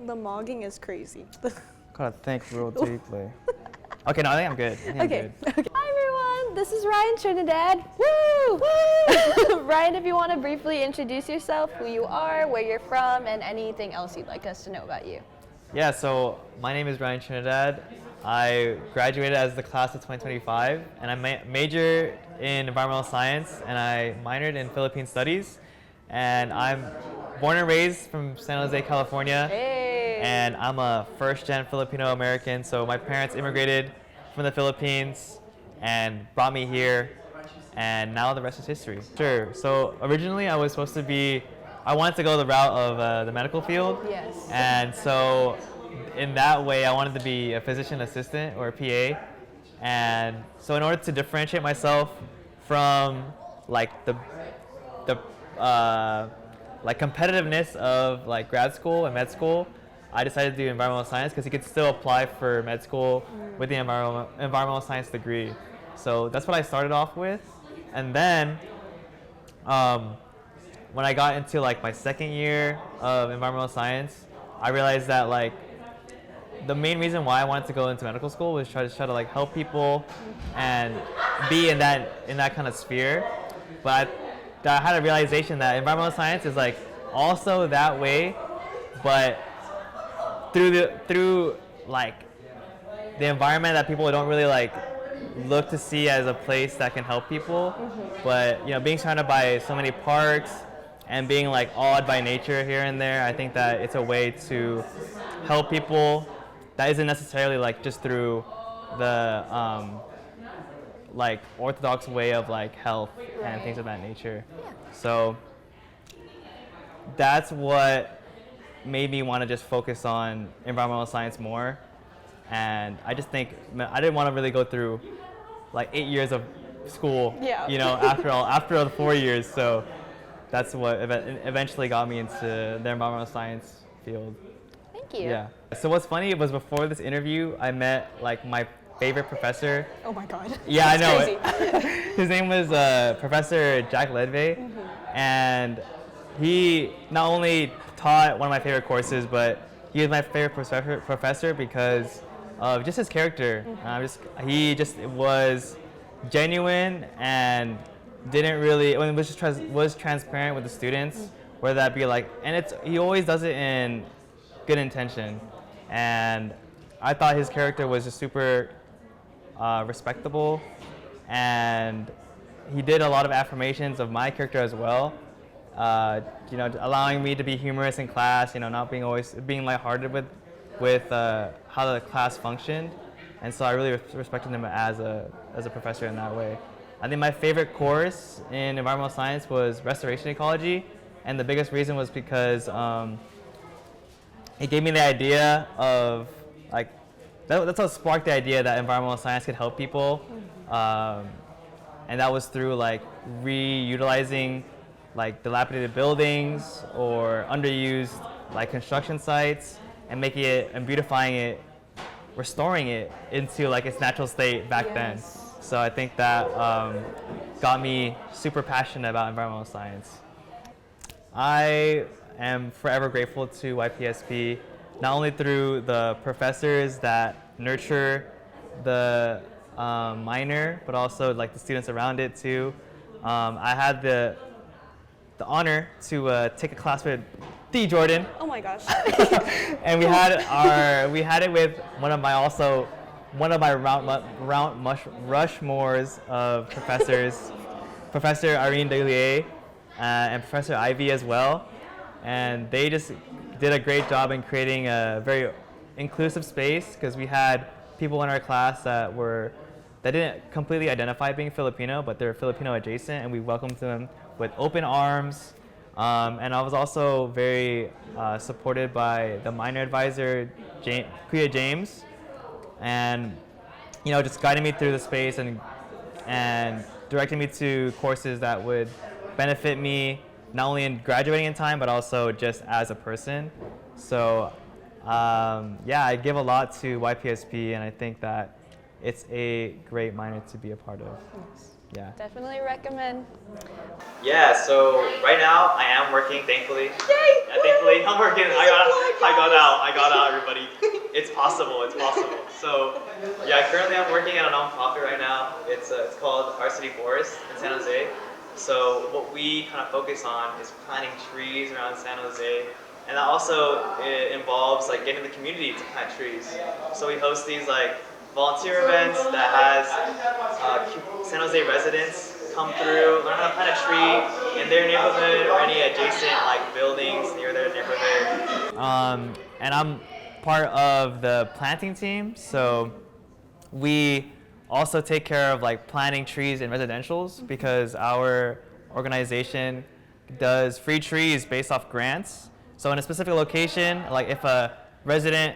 The mogging is crazy. Gotta think real deeply. Okay, no, I think I'm good. I'm good. Okay. Hi everyone, this is Ryan Trinidad. Woo! Woo! Ryan, if you want to briefly introduce yourself, who you are, where you're from, and anything else you'd like us to know about you. Yeah, so my name is Ryan Trinidad. I graduated as the class of 2025, and I majored in environmental science, and I minored in Philippine Studies. And I'm born and raised from San Jose, California. Hey! And I'm a first-gen Filipino American, so my parents immigrated from the Philippines and brought me here, and now the rest is history. Sure, so originally I was supposed to be, I wanted to go the route of the medical field. Yes. And so in that way, I wanted to be a physician assistant or a PA. And so in order to differentiate myself from like the like competitiveness of like grad school and med school, I decided to do environmental science because you could still apply for med school with the environmental science degree. So that's what I started off with. And then when I got into like my second year of environmental science, I realized that like the main reason why I wanted to go into medical school was try to like help people and be in that kind of sphere. But I had a realization that environmental science is like also that way, but through like the environment that people don't really like look to see as a place that can help people. But you know, being surrounded by so many parks and being like awed by nature here and there, I think that it's a way to help people that isn't necessarily like just through the like orthodox way of like health and things of that nature. Yeah. So that's what made me want to just focus on environmental science more. And I just think I didn't want to really go through like 8 years of school, Yeah. you know, after the 4 years. So that's what eventually got me into the environmental science field. Thank you. Yeah. So what's funny was before this interview, I met like my favorite professor. Oh my God. Yeah, That's I know. Crazy. His name was Professor Jack Ledvay, and he not only taught one of my favorite courses, but he was my favorite professor because of just his character. He just was genuine and didn't really, was transparent with the students, whether that be like, and he always does it in good intention. And I thought his character was just super respectable, and he did a lot of affirmations of my character as well. You know, allowing me to be humorous in class, you know, not being lighthearted with how the class functioned. And so I really respected him as a professor in that way. I think my favorite course in environmental science was restoration ecology, and the biggest reason was because it gave me the idea of like, that's what sparked the idea that environmental science could help people. And that was through like reutilizing like dilapidated buildings or underused like construction sites and making it and beautifying it, restoring it into like its natural state back then. So I think that got me super passionate about environmental science. I am forever grateful to YPSP, not only through the professors that nurture the minor, but also like the students around it too. I had the honor to take a class with the Jordyn. Oh my gosh. And we had it with one of my Rushmores of professors, Professor Irene Deglier and Professor Ivy as well. And they just did a great job in creating a very inclusive space, because we had people in our class that didn't completely identify being Filipino, but they're Filipino adjacent, and we welcomed them with open arms. And I was also very supported by the minor advisor, Kuya James, and you know, just guiding me through the space and directing me to courses that would benefit me not only in graduating in time, but also just as a person. So yeah, I give a lot to YPSP, and I think that it's a great minor to be a part of. Yes. Yeah. Definitely recommend. Yeah, so right now I am working, thankfully. Yay! Thankfully, I'm working. I got out, everybody. It's possible, it's possible. So, yeah, currently I'm working at a nonprofit right now. It's called Our City Forest in San Jose. So what we kind of focus on is planting trees around San Jose. And that also involves like getting the community to plant trees. So we host these like volunteer events that has San Jose residents come through, learn how to plant a tree in their neighborhood or any adjacent like buildings near their neighborhood. And I'm part of the planting team, so we also take care of like planting trees in residentials because our organization does free trees based off grants. So in a specific location, like if a resident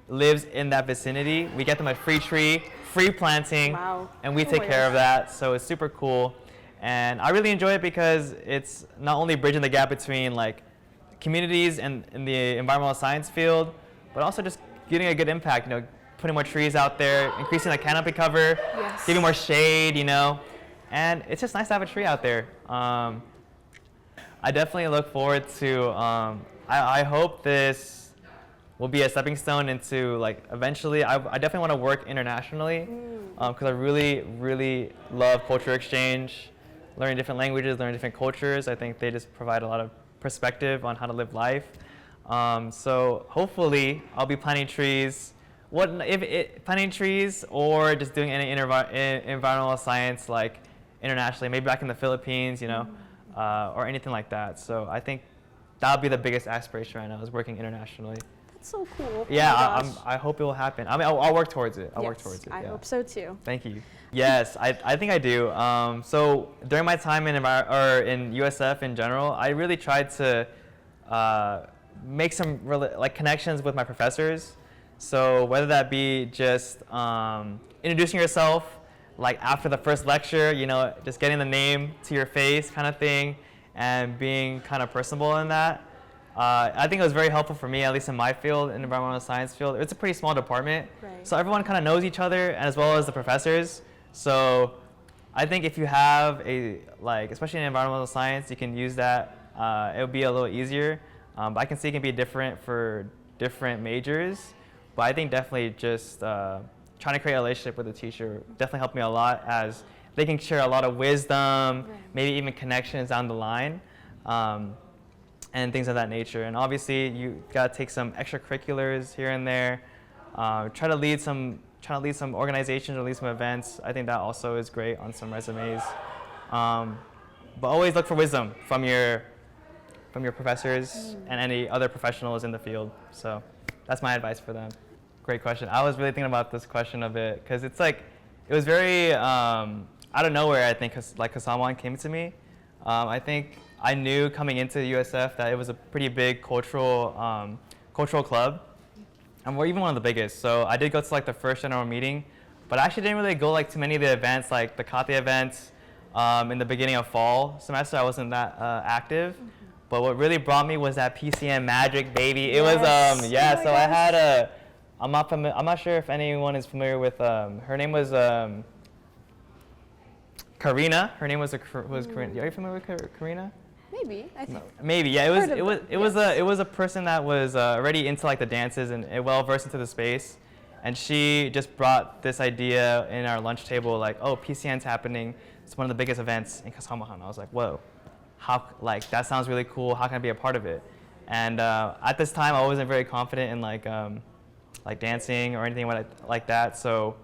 lives in that vicinity, we get them a free tree, free planting, Wow. and we take care of that. So it's super cool. And I really enjoy it because it's not only bridging the gap between like communities and in the environmental science field, but also just getting a good impact, you know, putting more trees out there, increasing the canopy cover, Yes. giving more shade, you know, and it's just nice to have a tree out there. I definitely look forward to, I hope this will be a stepping stone into like eventually, I definitely want to work internationally because I really, really love culture exchange, learning different languages, learning different cultures. I think they just provide a lot of perspective on how to live life. So hopefully I'll be planting trees. Planting trees or just doing any environmental science like internationally, maybe back in the Philippines, you know, or anything like that. So I think that'll be the biggest aspiration right now is working internationally. That's so cool. Yeah, Oh I hope it will happen. I mean, I'll work towards it. I'll work Yes, towards it. I Yeah. hope so too. Thank you. Yes, I think I do. So during my time in USF in general, I really tried to make some like connections with my professors. So whether that be just introducing yourself, like after the first lecture, you know, just getting the name to your face kind of thing, and being kind of personable in that. I think it was very helpful for me, at least in my field, in the environmental science field. It's a pretty small department, Right. so everyone kind of knows each other, as well as the professors. So I think if you have especially in environmental science, you can use that. It'll be a little easier. But I can see it can be different for different majors. But I think definitely just trying to create a relationship with the teacher definitely helped me a lot, as they can share a lot of wisdom, maybe even connections down the line. And things of that nature. And obviously, you gotta take some extracurriculars here and there. Try to lead some organizations or lead some events. I think that also is great on some resumes. But always look for wisdom from your professors and any other professionals in the field. So that's my advice for them. Great question. I was really thinking about this question a bit because it's like it was very out of nowhere. I think like Kasamahan came to me. I think I knew coming into USF that it was a pretty big cultural club, and we're even one of the biggest. So I did go to like the first general meeting, but I actually didn't really go like to many of the events, like the Kate events in the beginning of fall semester. I wasn't that active, but what really brought me was that PCN magic, baby. It was yeah. So I had I'm not sure if anyone is familiar with her name was Karina. Her name was Karina. Are you familiar with Karina? Maybe, I think. Maybe, yeah. It was a person that was already into like the dances and well versed into the space, and she just brought this idea in our lunch table, like, oh, PCN's happening. It's one of the biggest events in Kasamahan. I was like, whoa, that sounds really cool. How can I be a part of it? And at this time, I wasn't very confident in like dancing or anything like that. So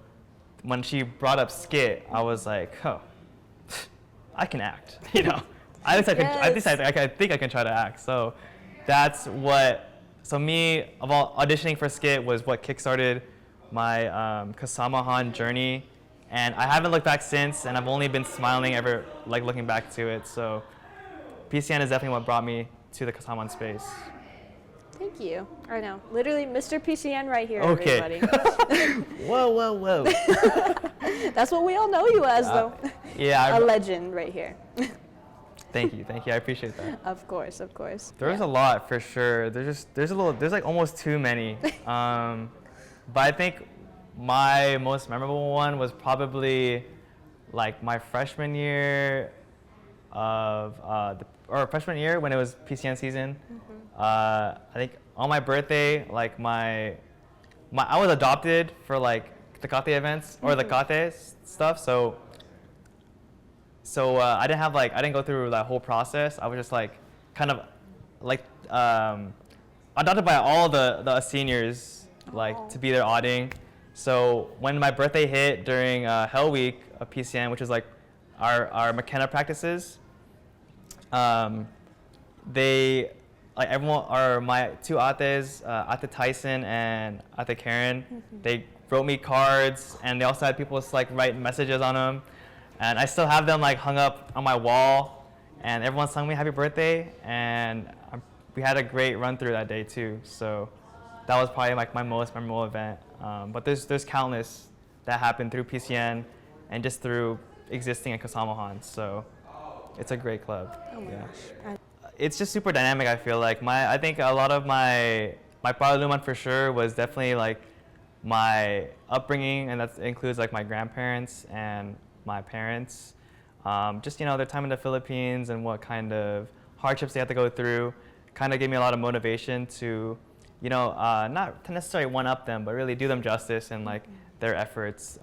when she brought up skit, I was like, oh, I can act, you know. I think I can try to act. So that's me auditioning for skit was what kickstarted my Kasamahan journey, and I haven't looked back since, and I've only been smiling ever like looking back to it. So PCN is definitely what brought me to the Kasamahan space. Thank you. I know, literally Mr. PCN right here, Okay. everybody. Whoa. That's what we all know you as, though. Yeah. A legend right here. Thank you. I appreciate that. Of course. There's a lot for sure. There's like almost too many. But I think my most memorable one was probably like my freshman year or freshman year when it was PCN season. I think on my birthday, like I was adopted for like the kate events or the kate stuff. So I didn't go through that whole process. I was just like kind of like adopted by all the seniors, like to be their auditing. So when my birthday hit during Hell Week of PCN, which is like our McKenna practices, they like everyone, or my two ates, Ate Tyson and Ate Karen, they wrote me cards, and they also had people just like write messages on them, and I still have them like hung up on my wall, and everyone sung me happy birthday, and we had a great run through that day too. So that was probably like my most memorable event. But there's countless that happened through PCN and just through existing at Kasamahan. So it's a great club. Oh my gosh. It's just super dynamic. I feel like I think a lot of my Paraluman for sure was definitely like my upbringing, and that includes like my grandparents and my parents. Just their time in the Philippines and what kind of hardships they had to go through, kind of gave me a lot of motivation to, not to necessarily one up them, but really do them justice and like their efforts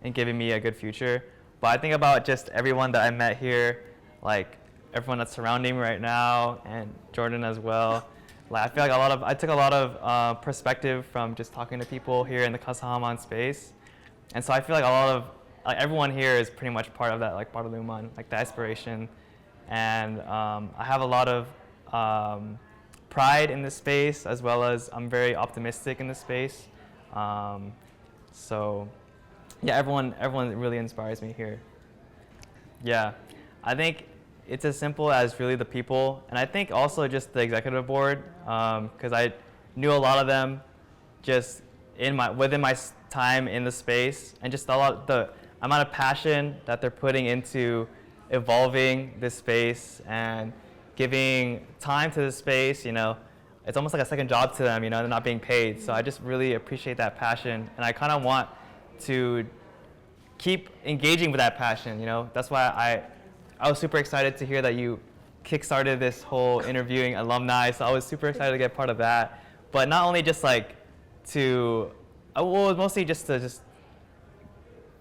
in giving me a good future. But I think about just everyone that I met here, like everyone that's surrounding me right now, and Jordyn as well. Like I feel like I took a lot of perspective from just talking to people here in the Kasamahan space, and so I feel like a lot of everyone here is pretty much part of that like Paraluman, like the aspiration, and I have a lot of pride in this space, as well as I'm very optimistic in this space. So yeah, everyone really inspires me here. Yeah, I think it's as simple as really the people, and I think also just the executive board, because I knew a lot of them just within my time in the space, and just the amount of passion that they're putting into evolving this space and giving time to the space. It's almost like a second job to them. They're not being paid, so I just really appreciate that passion, and I kind of want to keep engaging with that passion. That's why I was super excited to hear that you kickstarted this whole interviewing alumni, so I was super excited to get part of that. But not only just like to, mostly just to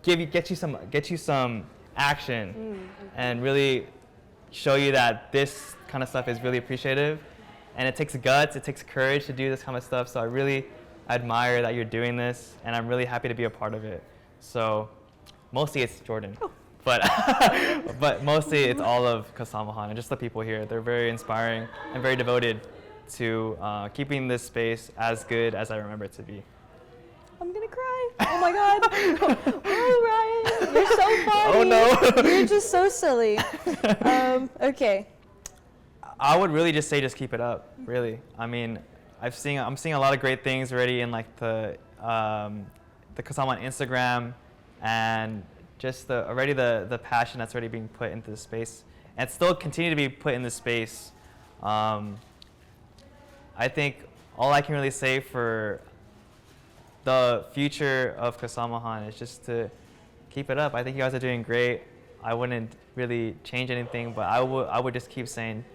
get you some action and really show you that this kind of stuff is really appreciative, and it takes guts, it takes courage to do this kind of stuff. So I really admire that you're doing this, and I'm really happy to be a part of it. So mostly it's Jordyn. But mostly it's all of Kasamahan and just the people here. They're very inspiring and very devoted to keeping this space as good as I remember it to be. I'm gonna cry. Oh my god. Oh, Ryan, you're so funny. Oh no. You're just so silly. Okay. I would really just say just keep it up, really. I mean, I'm seeing a lot of great things already in like the Kasamahan Instagram, and just the passion that's already being put into the space, and still continue to be put in the space. I think all I can really say for the future of Kasamahan is just to keep it up. I think you guys are doing great. I wouldn't really change anything, but I would just keep saying,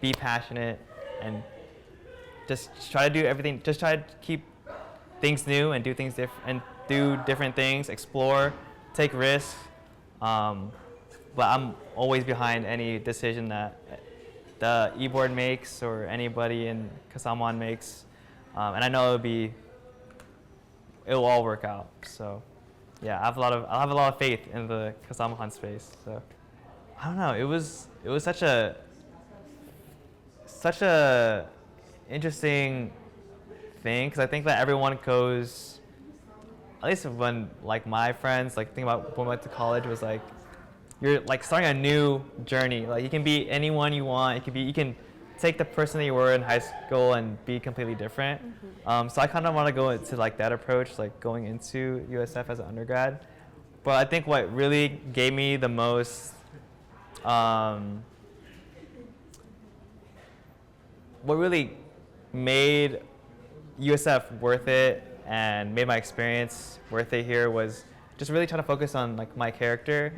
be passionate and just try to do everything. Just try to keep things new and do things and do different things, explore, take risks. But I'm always behind any decision that the e-board makes or anybody in Kasamahan makes, and I know it'll all work out. So, yeah, I have a lot of faith in the Kasamahan space. So, I don't know. It was such a interesting thing, because I think that everyone goes, at least when like my friends like think about going back to college, was like you're like starting a new journey. Like you can be anyone you want. You can take the person that you were in high school and be completely different. So I kind of want to go into like that approach, like going into USF as an undergrad. But I think what really gave me the most, what really made USF worth it and made my experience worth it here was just really trying to focus on like my character,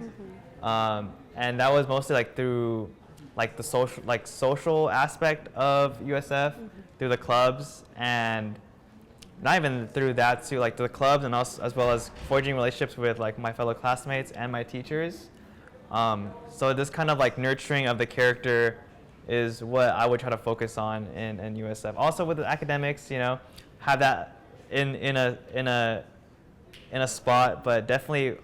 and that was mostly like through like the social aspect of USF, through the clubs, and not even through that too, like the clubs, and also as well as forging relationships with like my fellow classmates and my teachers. So this kind of like nurturing of the character is what I would try to focus on in USF. Also with the academics, you know, have that in a spot, but definitely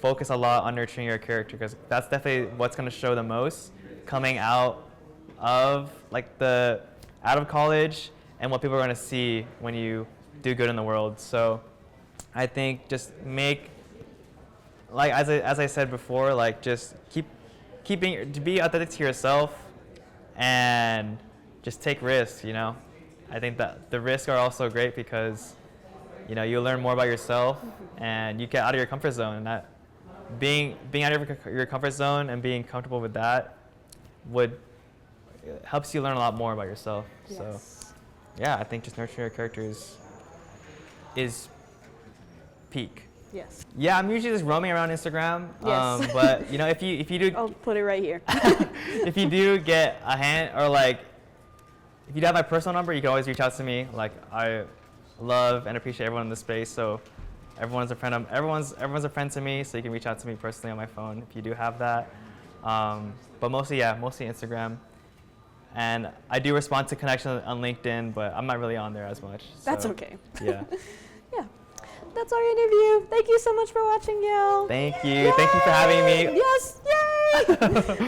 focus a lot on nurturing your character, because that's definitely what's going to show the most coming out of college, and what people are going to see when you do good in the world. So I think just make, like as I said before, like just to be authentic to yourself, and just take risks, you know. I think that the risks are also great because, you know, you learn more about yourself and you get out of your comfort zone, and that being out of your comfort zone and being comfortable with that helps you learn a lot more about yourself. Yes. So yeah, I think just nurturing your characters is peak. Yes. Yeah, I'm usually just roaming around Instagram. Yes. But you know, if you do, I'll put it right here. if you do get a hand, or like if you do have my personal number, you can always reach out to me. Like, I love and appreciate everyone in this space. So everyone's a friend a friend to me. So you can reach out to me personally on my phone if you do have that. But mostly Instagram. And I do respond to connections on LinkedIn, but I'm not really on there as much. So, That's okay. Yeah. Yeah. That's our interview. Thank you so much for watching, y'all. Thank you. Yay! Thank you for having me. Yes. Yay!